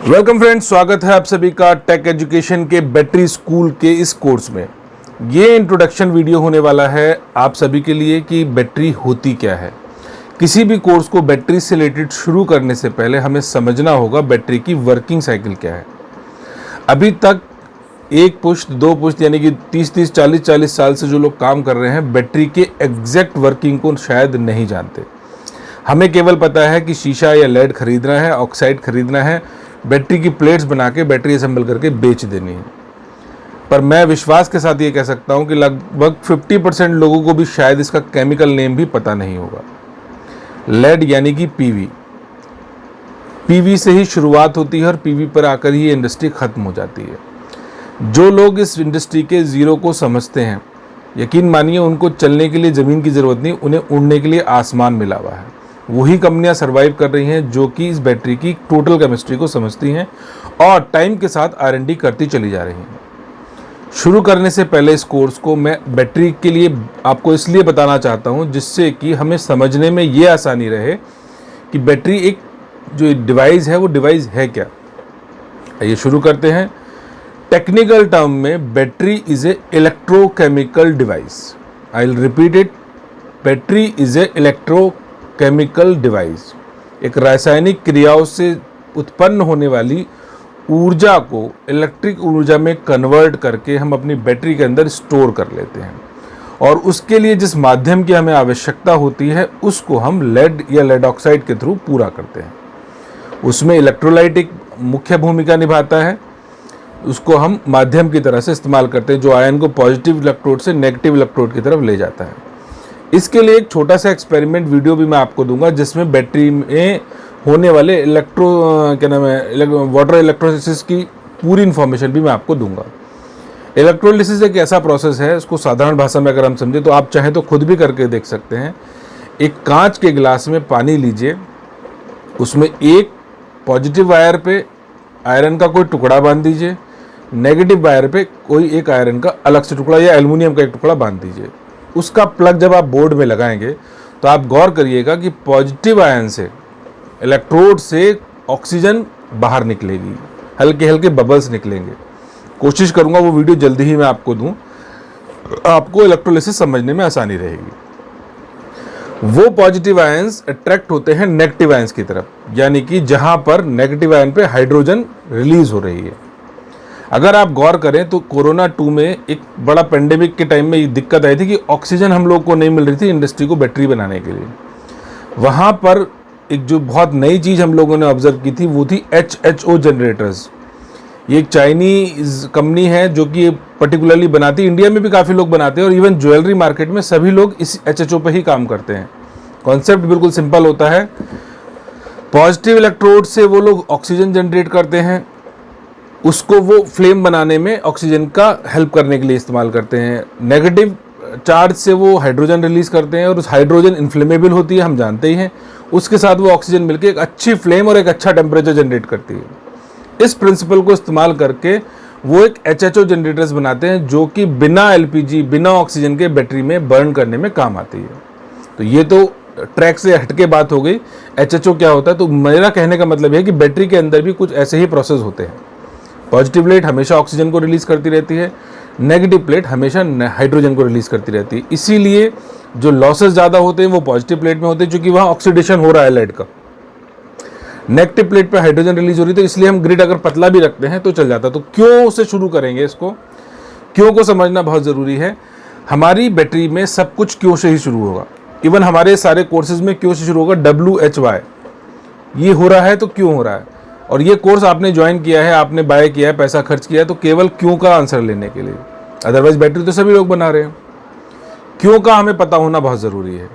Welcome friends, स्वागत है आप सभी का टेक एजुकेशन के बैटरी स्कूल के इस कोर्स में। ये इंट्रोडक्शन वीडियो होने वाला है आप सभी के लिए कि बैटरी होती क्या है। किसी भी कोर्स को बैटरी से रिलेटेड शुरू करने से पहले हमें समझना होगा बैटरी की वर्किंग साइकिल क्या है। अभी तक एक पुश्त दो पुश्त यानी कि 30-30 40-40 साल से जो लोग काम कर रहे हैं बैटरी के एग्जैक्ट वर्किंग को शायद नहीं जानते। हमें केवल पता है कि शीशा या लेड खरीदना है, ऑक्साइड खरीदना है, बैटरी की प्लेट्स बना के बैटरी असेंबल करके बेच देनी है। पर मैं विश्वास के साथ ये कह सकता हूँ कि लगभग 50% लोगों को भी शायद इसका केमिकल नेम भी पता नहीं होगा। लेड यानी कि पीवी से ही शुरुआत होती है और पीवी पर आकर ही ये इंडस्ट्री खत्म हो जाती है। जो लोग इस इंडस्ट्री के ज़ीरो को समझते हैं, यकीन मानिए उनको चलने के लिए ज़मीन की ज़रूरत नहीं, उन्हें उड़ने के लिए आसमान मिला हुआ है। वही कंपनियां सर्वाइव कर रही हैं जो कि इस बैटरी की टोटल केमिस्ट्री को समझती हैं और टाइम के साथ R&D करती चली जा रही हैं। शुरू करने से पहले इस कोर्स को मैं बैटरी के लिए आपको इसलिए बताना चाहता हूं जिससे कि हमें समझने में ये आसानी रहे कि बैटरी एक जो डिवाइस है वो डिवाइस है क्या। आइए शुरू करते हैं। टेक्निकल टर्म में battery is a electrochemical device. I will repeat it, battery is a electrochemical device. एक रासायनिक क्रियाओं से उत्पन्न होने वाली ऊर्जा को इलेक्ट्रिक ऊर्जा में कन्वर्ट करके हम अपनी बैटरी के अंदर स्टोर कर लेते हैं और उसके लिए जिस माध्यम की हमें आवश्यकता होती है उसको हम लेड या लेड ऑक्साइड के थ्रू पूरा करते हैं। उसमें इलेक्ट्रोलाइट एक मुख्य भूमिका निभाता है। उसको हम माध्यम की तरह से इस्तेमाल करते हैं जो आयन को पॉजिटिव इलेक्ट्रोड से नेगेटिव इलेक्ट्रोड की तरफ ले जाता है। इसके लिए एक छोटा सा एक्सपेरिमेंट वीडियो भी मैं आपको दूंगा जिसमें बैटरी में होने वाले वाटर इलेक्ट्रोलिसिस की पूरी इन्फॉर्मेशन भी मैं आपको दूंगा। इलेक्ट्रोलिसिस एक ऐसा प्रोसेस है, इसको साधारण भाषा में अगर हम समझें तो आप चाहें तो खुद भी करके देख सकते हैं। एक कांच के गिलास में पानी लीजिए, उसमें एक पॉजिटिव वायर पे आयरन का कोई टुकड़ा बांध दीजिए, नेगेटिव वायर पे कोई एक आयरन का अलग से टुकड़ा या एल्युमिनियम का एक टुकड़ा बांध दीजिए। उसका प्लग जब आप बोर्ड में लगाएंगे तो आप गौर करिएगा कि पॉजिटिव आयन से इलेक्ट्रोड से ऑक्सीजन बाहर निकलेगी, हल्के हल्के बबल्स निकलेंगे। कोशिश करूंगा वो वीडियो जल्दी ही मैं आपको दूं, आपको इलेक्ट्रोलिसिस समझने में आसानी रहेगी। वो पॉजिटिव आयंस अट्रैक्ट होते हैं नेगेटिव आयंस की तरफ, यानी कि जहां पर नेगेटिव आयन पे हाइड्रोजन रिलीज हो रही है। अगर आप गौर करें तो कोरोना 2 में एक बड़ा पेंडेमिक के टाइम में ये दिक्कत आई थी कि ऑक्सीजन हम लोग को नहीं मिल रही थी इंडस्ट्री को बैटरी बनाने के लिए। वहाँ पर एक जो बहुत नई चीज़ हम लोगों ने ऑब्जर्व की थी वो थी HHO जनरेटर्स। ये एक चाइनीज कंपनी है जो कि पर्टिकुलरली बनाती है, इंडिया में भी काफ़ी लोग बनाते हैं और इवन ज्वेलरी मार्केट में सभी लोग इस HHO पर ही काम करते हैं। कॉन्सेप्ट बिल्कुल सिंपल होता है। पॉजिटिव इलेक्ट्रोड से वो लोग ऑक्सीजन जनरेट करते हैं, उसको वो फ्लेम बनाने में ऑक्सीजन का हेल्प करने के लिए इस्तेमाल करते हैं। नेगेटिव चार्ज से वो हाइड्रोजन रिलीज करते हैं और उस हाइड्रोजन इन्फ्लेमेबल होती है, हम जानते ही हैं। उसके साथ वो ऑक्सीजन मिलकर एक अच्छी फ्लेम और एक अच्छा टेम्परेचर जनरेट करती है। इस प्रिंसिपल को इस्तेमाल करके वो एक HHO जनरेटर्स बनाते हैं जो कि बिना LPG बिना ऑक्सीजन के बैटरी में बर्न करने में काम आती है। तो ये तो ट्रैक से हटके बात हो गई। HHO क्या होता है, तो मेरा कहने का मतलब है कि बैटरी के अंदर भी कुछ ऐसे ही प्रोसेस होते हैं। पॉजिटिव प्लेट हमेशा ऑक्सीजन को रिलीज करती रहती है, नेगेटिव प्लेट हमेशा हाइड्रोजन को रिलीज करती रहती है। इसीलिए जो लॉसेस ज़्यादा होते हैं वो पॉजिटिव प्लेट में होते हैं क्योंकि वहाँ ऑक्सीडेशन हो रहा है लेड का। नेगेटिव प्लेट पे हाइड्रोजन रिलीज हो रही है, तो इसलिए हम ग्रिड अगर पतला भी रखते हैं तो चल जाता है। तो क्यों से शुरू करेंगे इसको, क्यों को समझना बहुत ज़रूरी है। हमारी बैटरी में सब कुछ क्यों से ही शुरू होगा। इवन हमारे सारे कोर्सेज में क्यों से शुरू होगा, WHY। ये हो रहा है तो क्यों हो रहा है, और ये कोर्स आपने ज्वाइन किया है, आपने बाय किया है, पैसा खर्च किया है तो केवल क्यों का आंसर लेने के लिए। अदरवाइज बैटरी तो सभी लोग बना रहे हैं। क्यों का हमें पता होना बहुत ज़रूरी है।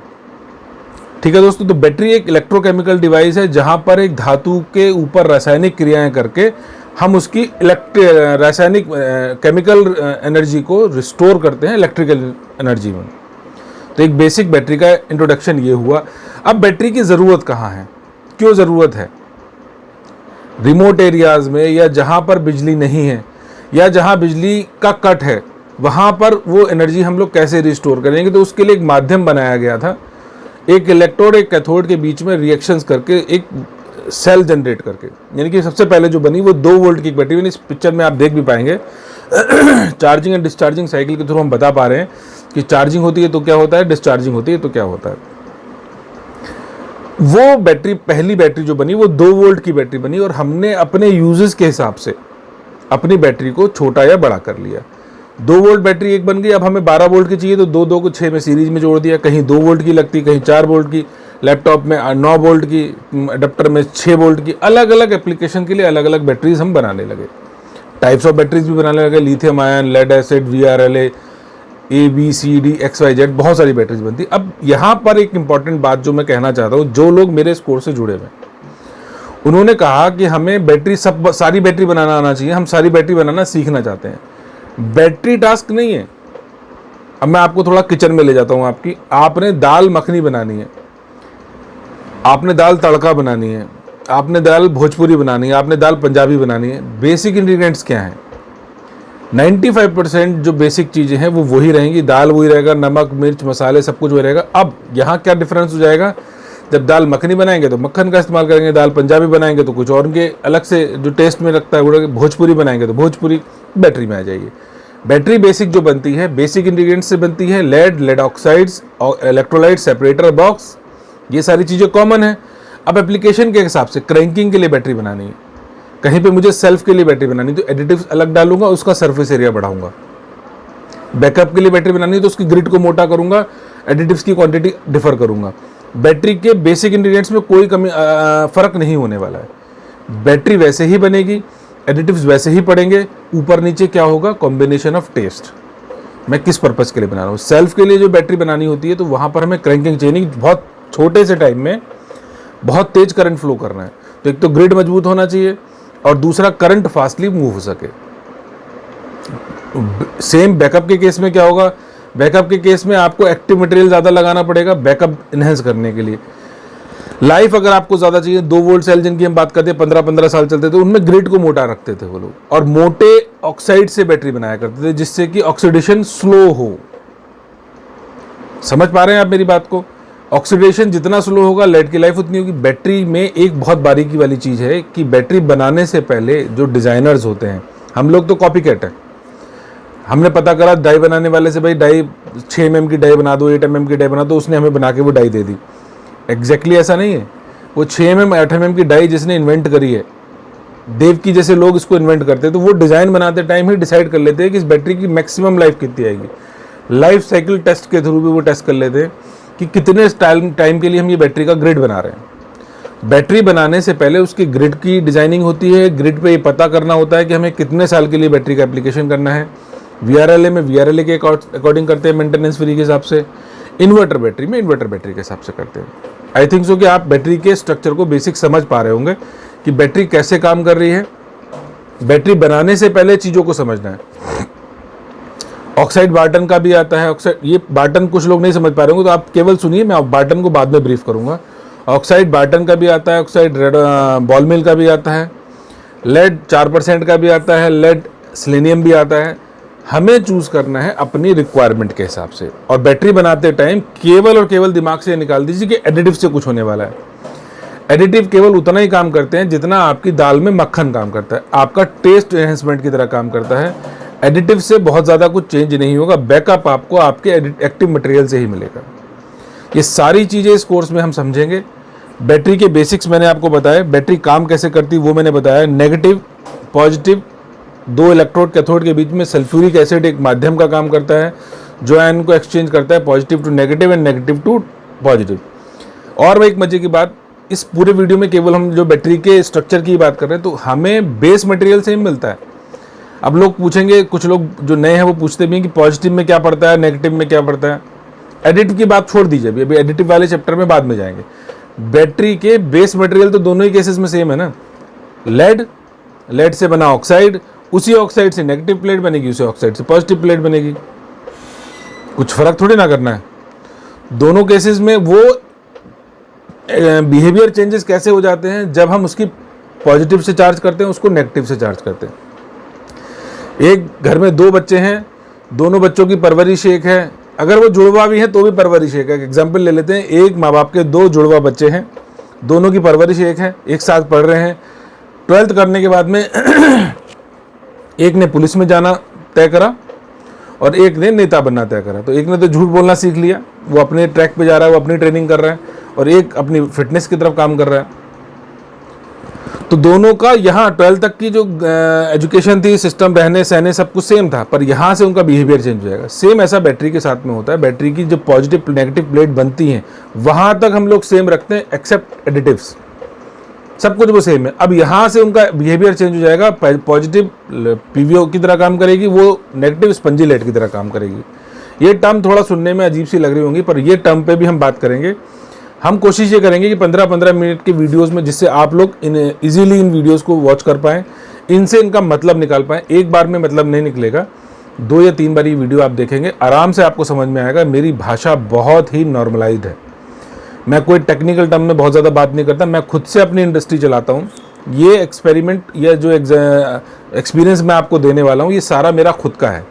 ठीक है दोस्तों, तो बैटरी एक इलेक्ट्रोकेमिकल डिवाइस है जहां पर एक धातु के ऊपर रासायनिक क्रियाएं करके हम उसकी रासायनिक केमिकल एनर्जी को रिस्टोर करते हैं इलेक्ट्रिकल एनर्जी में। तो एक बेसिक बैटरी का इंट्रोडक्शन ये हुआ। अब बैटरी की ज़रूरत कहाँ है, क्यों ज़रूरत है। रिमोट एरियाज़ में या जहाँ पर बिजली नहीं है या जहाँ बिजली का कट है वहाँ पर वो एनर्जी हम लोग कैसे रिस्टोर करेंगे। तो उसके लिए एक माध्यम बनाया गया था। एक इलेक्ट्रोड एक कैथोड के बीच में रिएक्शंस करके एक सेल जनरेट करके, यानी कि सबसे पहले जो बनी वो 2 वोल्ट की एक बैटरी बनी। इस पिक्चर में आप देख भी पाएंगे चार्जिंग एंड डिस्चार्जिंग साइकिल के थ्रू हम बता पा रहे हैं कि चार्जिंग होती है तो क्या होता है, डिस्चार्जिंग होती है तो क्या होता है। वो बैटरी, पहली बैटरी जो बनी वो 2 वोल्ट की बैटरी बनी और हमने अपने यूजेस के हिसाब से अपनी बैटरी को छोटा या बड़ा कर लिया। 2 वोल्ट बैटरी एक बन गई, अब हमें 12 वोल्ट की चाहिए तो 2 को 6 में सीरीज में जोड़ दिया। कहीं 2 वोल्ट की लगती, कहीं 4 वोल्ट की, लैपटॉप में 9 वोल्ट की, अडेप्टर में 6 वोल्ट की, अलग अलग एप्लीकेशन के लिए अलग अलग बैटरीज हम बनाने लगे। टाइप्स ऑफ बैटरीज भी बनाने लगे, lithium ion, lead acid, VRLA, ABCD XYZ, बहुत सारी बैटरीज बनती। अब यहाँ पर एक इंपॉर्टेंट बात जो मैं कहना चाहता हूँ, जो लोग मेरे इस कोर्स से जुड़े हुए हैं उन्होंने कहा कि हमें बैटरी सारी बैटरी बनाना आना चाहिए, हम सारी बैटरी बनाना सीखना चाहते हैं। बैटरी टास्क नहीं है। अब मैं आपको थोड़ा किचन में ले जाता हूँ आपकी। आपने दाल मखनी बनानी है, आपने दाल तड़का बनानी है, आपने दाल भोजपुरी बनानी है, आपने दाल पंजाबी बनानी है। बेसिक इंग्रेडिएंट्स क्या हैं? 95% जो बेसिक चीज़ें हैं वो वही रहेंगी। दाल वही रहेगा, नमक मिर्च मसाले सब कुछ वही रहेगा। अब यहाँ क्या डिफरेंस हो जाएगा, जब दाल मखनी बनाएंगे तो मक्खन का इस्तेमाल करेंगे, दाल पंजाबी बनाएंगे तो कुछ और उनके अलग से जो टेस्ट में लगता है वो, भोजपुरी बनाएंगे तो भोजपुरी बैटरी में आ जाएगी। बैटरी बेसिक जो बनती है बेसिक इंग्रेडिएंट्स से बनती है। लेड ऑक्साइड्स और इलेक्ट्रोलाइट, सेपरेटर बॉक्स, ये सारी चीज़ें कॉमन है। अब एप्लीकेशन के हिसाब से क्रैंकिंग के लिए बैटरी बनानी है, कहीं पे मुझे सेल्फ के लिए बैटरी बनानी तो एडिटिव्स अलग डालूंगा, उसका सरफेस एरिया बढ़ाऊंगा। बैकअप के लिए बैटरी बनानी है तो उसकी ग्रिड को मोटा करूंगा, एडिटिव्स की क्वांटिटी डिफर करूंगा। बैटरी के बेसिक इंग्रेडिएंट्स में कोई फर्क नहीं होने वाला है। बैटरी वैसे ही बनेगी, एडिटिव्स वैसे ही पड़ेंगे, ऊपर नीचे क्या होगा, कॉम्बिनेशन ऑफ टेस्ट। मैं किस पर्पज़ के लिए बना रहा हूँ? सेल्फ के लिए जो बैटरी बनानी होती है तो वहाँ पर हमें क्रैंकिंग चाहिए, बहुत छोटे से टाइम में बहुत तेज करंट फ्लो करना है। तो एक तो ग्रिड मजबूत होना चाहिए और दूसरा करंट फास्टली मूव हो सके। सेम बैकअप के केस में क्या होगा, बैकअप के केस में आपको एक्टिव मटेरियल ज़्यादा लगाना पड़ेगा बैकअप इन्हेंस करने के लिए। लाइफ अगर आपको ज़्यादा चाहिए, 2 वोल्ट सेल जिनकी हम बात करते हैं 15-15 साल चलते थे, उनमें ग्रिड को मोटा रखते थे वो लोग और मोटे ऑक्साइड से बैटरी बनाया करते थे जिससे कि ऑक्सीडेशन स्लो हो। समझ पा रहे हैं आप मेरी बात को? ऑक्सीडेशन जितना स्लो होगा लेड की लाइफ उतनी होगी। बैटरी में एक बहुत बारीकी वाली चीज़ है कि बैटरी बनाने से पहले जो डिज़ाइनर्स होते हैं, हम लोग तो कॉपी कैट है, हमने पता करा डाई बनाने वाले से, भाई डाई 6 mm की डाई बना दो, 8 mm की डाई बना दो, उसने हमें बना के वो डाई दे दी। एग्जैक्टली ऐसा नहीं है। वो 6 mm 8 mm की डाई जिसने इन्वेंट करी है, देव की जैसे लोग इसको इन्वेंट करते हैं, तो वो डिज़ाइन बनाते टाइम ही डिसाइड कर लेते हैं कि इस बैटरी की मैक्सिमम लाइफ कितनी आएगी। लाइफ साइकिल टेस्ट के थ्रू भी वो टेस्ट कर लेते हैं कि कितने टाइम के लिए हम ये बैटरी का ग्रिड बना रहे हैं। बैटरी बनाने से पहले उसकी ग्रिड की डिज़ाइनिंग होती है। ग्रिड पे ये पता करना होता है कि हमें कितने साल के लिए बैटरी का एप्लीकेशन करना है। VRLA में VRLA के अकॉर्डिंग करते हैं, मेंटेनेंस फ्री के हिसाब से। इन्वर्टर बैटरी में इन्वर्टर बैटरी के हिसाब से करते हैं। आई थिंक सो कि आप बैटरी के स्ट्रक्चर को बेसिक समझ पा रहे होंगे कि बैटरी कैसे काम कर रही है। बैटरी बनाने से पहले चीज़ों को समझना है। ऑक्साइड बार्टन का भी आता है। ऑक्साइड, ये बार्टन कुछ लोग नहीं समझ पा रहे होंगे तो आप केवल सुनिए, मैं बार्टन को बाद में ब्रीफ करूंगा। ऑक्साइड बार्टन का भी आता है, ऑक्साइड बॉल मिल का भी आता है, लेड 4% का भी आता है, लेड सेलेनियम भी आता है। हमें चूज करना है अपनी रिक्वायरमेंट के हिसाब से। और बैटरी बनाते टाइम केवल और केवल दिमाग से निकाल दीजिए कि एडिटिव से कुछ होने वाला है। एडिटिव केवल उतना ही काम करते हैं जितना आपकी दाल में मक्खन काम करता है, आपका टेस्ट एनहेंसमेंट की तरह काम करता है। एडिटिव से बहुत ज़्यादा कुछ चेंज नहीं होगा। बैकअप आपको आपके एक्टिव मटेरियल से ही मिलेगा। ये सारी चीज़ें इस कोर्स में हम समझेंगे। बैटरी के बेसिक्स मैंने आपको बताया, बैटरी काम कैसे करती वो मैंने बताया। नेगेटिव पॉजिटिव 2 इलेक्ट्रोड कैथोड के बीच में सल्फ्यूरिक एसिड एक माध्यम का काम करता है जो आयन को एक्सचेंज करता है positive to negative and negative to positive. और एक मजे की बात, इस पूरे वीडियो में केवल हम जो बैटरी के स्ट्रक्चर की बात कर रहे हैं तो हमें बेस मटेरियल से ही मिलता है। अब लोग पूछेंगे, कुछ लोग जो नए हैं वो पूछते भी हैं कि पॉजिटिव में क्या पड़ता है, नेगेटिव में क्या पड़ता है। एडिटिव की बात छोड़ दीजिए, अभी एडिटिव वाले चैप्टर में बाद में जाएंगे। बैटरी के बेस मटेरियल तो दोनों ही केसेस में सेम है ना। लेड से बना ऑक्साइड, उसी ऑक्साइड से नेगेटिव प्लेट बनेगी, उसी ऑक्साइड से पॉजिटिव प्लेट बनेगी। कुछ फर्क थोड़ी ना करना है। दोनों केसेस में वो बिहेवियर चेंजेस कैसे हो जाते हैं जब हम उसकी पॉजिटिव से चार्ज करते हैं, उसको नेगेटिव से चार्ज करते हैं। एक घर में 2 बच्चे हैं, दोनों बच्चों की परवरिश एक है, अगर वो जुड़वा भी हैं तो भी परवरिश एक है। एग्जाम्पल ले लेते हैं, एक माँ बाप के 2 जुड़वा बच्चे हैं, दोनों की परवरिश एक है, एक साथ पढ़ रहे हैं। 12th करने के बाद में एक ने पुलिस में जाना तय करा और एक ने नेता बनना तय करा। तो एक ने तो झूठ बोलना सीख लिया, वो अपने ट्रैक पे जा रहा है, वो अपनी ट्रेनिंग कर रहा है, और एक अपनी फिटनेस की तरफ काम कर रहा है। तो दोनों का यहाँ 12th तक की जो एजुकेशन थी, सिस्टम, रहने सहने सब कुछ सेम था, पर यहाँ से उनका बिहेवियर चेंज हो जाएगा। सेम ऐसा बैटरी के साथ में होता है। बैटरी की जो पॉजिटिव नेगेटिव प्लेट बनती हैं वहाँ तक हम लोग सेम रखते हैं एक्सेप्ट एडिटिव्स, सब कुछ वो सेम है। अब यहाँ से उनका बिहेवियर चेंज हो जाएगा। पॉजिटिव पीवीओ की तरह काम करेगी, वो नेगेटिव स्पंजी लाइट की तरह काम करेगी। ये टर्म थोड़ा सुनने में अजीब सी लग रही होंगी, पर ये टर्म पे भी हम बात करेंगे। हम कोशिश ये करेंगे कि 15-15 मिनट के वीडियोस में, जिससे आप लोग इजीली इन वीडियोस को वॉच कर पाएँ, इनसे इनका मतलब निकाल पाएँ। एक बार में मतलब नहीं निकलेगा, 2 या 3 बार ये वीडियो आप देखेंगे, आराम से आपको समझ में आएगा। मेरी भाषा बहुत ही नॉर्मलाइज्ड है, मैं कोई टेक्निकल टर्म में बहुत ज़्यादा बात नहीं करता। मैं खुद से अपनी इंडस्ट्री चलाता हूँ। ये एक्सपेरिमेंट या जो एक्सपीरियंस मैं आपको देने वाला हूँ, ये सारा मेरा खुद का है।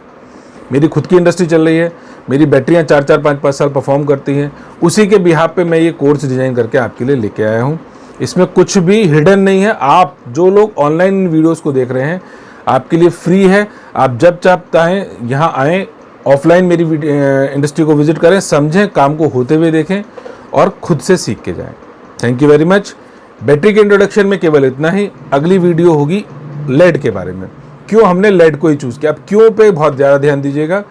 मेरी खुद की इंडस्ट्री चल रही है, मेरी बैटरियाँ 4-4, 5-5 साल परफॉर्म करती हैं। उसी के बिहाफ पे मैं ये कोर्स डिज़ाइन करके आपके लिए लेके आया हूँ। इसमें कुछ भी हिडन नहीं है। आप जो लोग ऑनलाइन वीडियोज़ को देख रहे हैं, आपके लिए फ्री है। आप जब चाहें यहाँ आएँ, ऑफलाइन मेरी इंडस्ट्री को विजिट करें, समझें, काम को होते हुए देखें और खुद से सीख के जाएं। Thank you very much. Battery के इंट्रोडक्शन में केवल इतना ही। अगली वीडियो होगी लेड के बारे में, क्यों हमने लेड को ही चूज़ किया। अब क्यों पे बहुत ज़्यादा ध्यान दीजिएगा,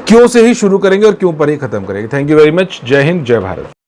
क्यों से ही शुरू करेंगे और क्यों पर ही ख़त्म करेंगे। Thank you very much. जय हिंद, जय भारत।